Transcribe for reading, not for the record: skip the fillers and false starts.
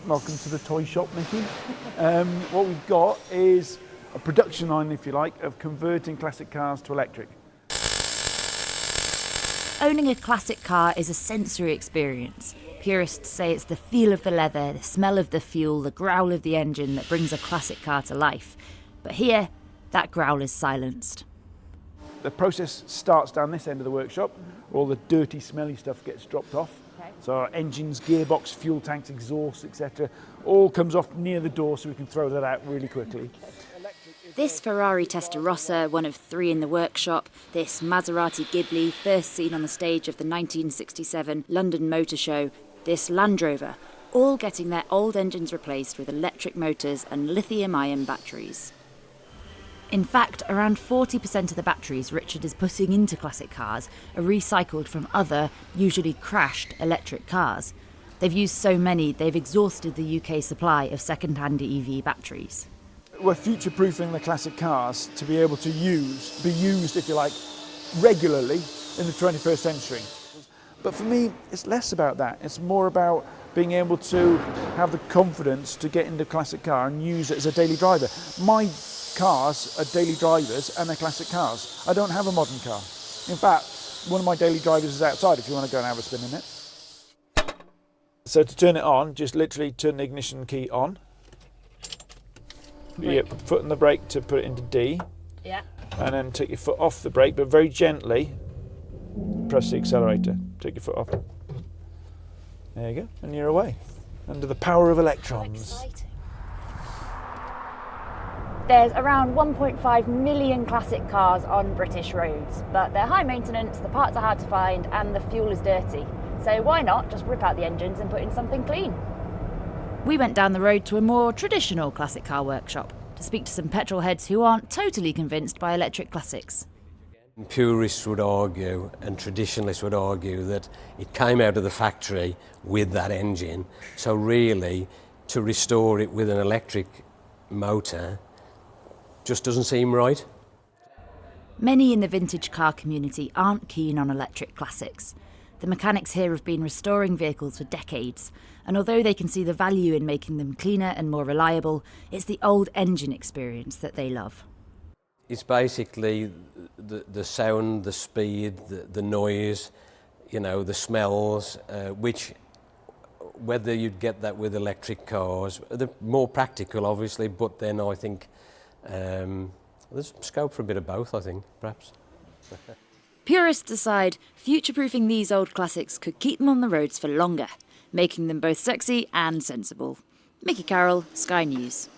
Welcome to the toy shop, Mickey. What we've got is a production line, if you like, of converting classic cars to electric. Owning a classic car is a sensory experience. Purists say it's the feel of the leather, the smell of the fuel, the growl of the engine that brings a classic car to life. But here, that growl is silenced. The process starts down this end of the workshop. All the dirty, smelly stuff gets dropped off. Okay. So our engines, gearbox, fuel tanks, exhaust, etc. all comes off near the door so we can throw that out really quickly. This Ferrari Testarossa, one of 3 in the workshop, this Maserati Ghibli, first seen on the stage of the 1967 London Motor Show, this Land Rover, all getting their old engines replaced with electric motors and lithium-ion batteries. In fact, around 40% of the batteries Richard is putting into classic cars are recycled from other, usually crashed, electric cars. They've used so many, they've exhausted the UK supply of second-hand EV batteries. We're future-proofing the classic cars to be able to be used, if you like, regularly in the 21st century. But for me, it's less about that. It's more about being able to have the confidence to get into a classic car and use it as a daily driver. My cars are daily drivers and they're classic cars. I don't have a modern car. In fact, one of my daily drivers is outside if you want to go and have a spin in it. So to turn it on, just literally turn the ignition key on. Put your foot on the brake to put it into D. Yeah. And then take your foot off the brake, but very gently press the accelerator. Take your foot off. There you go, and you're away. Under the power of electrons. How exciting. There's around 1.5 million classic cars on British roads, but they're high maintenance, the parts are hard to find, and the fuel is dirty. So why not just rip out the engines and put in something clean? We went down the road to a more traditional classic car workshop to speak to some petrol heads who aren't totally convinced by electric classics. Purists would argue, and traditionalists would argue, that it came out of the factory with that engine, so really to restore it with an electric motor just doesn't seem right. Many in the vintage car community aren't keen on electric classics. The mechanics here have been restoring vehicles for decades, and although they can see the value in making them cleaner and more reliable, it's the old engine experience that they love. It's basically the sound, the speed, the noise, the smells, which, whether you'd get that with electric cars, they're more practical obviously, but then I think there's scope for a bit of both, I think, perhaps. Purists decide future-proofing these old classics could keep them on the roads for longer, making them both sexy and sensible. Mickey Carroll, Sky News.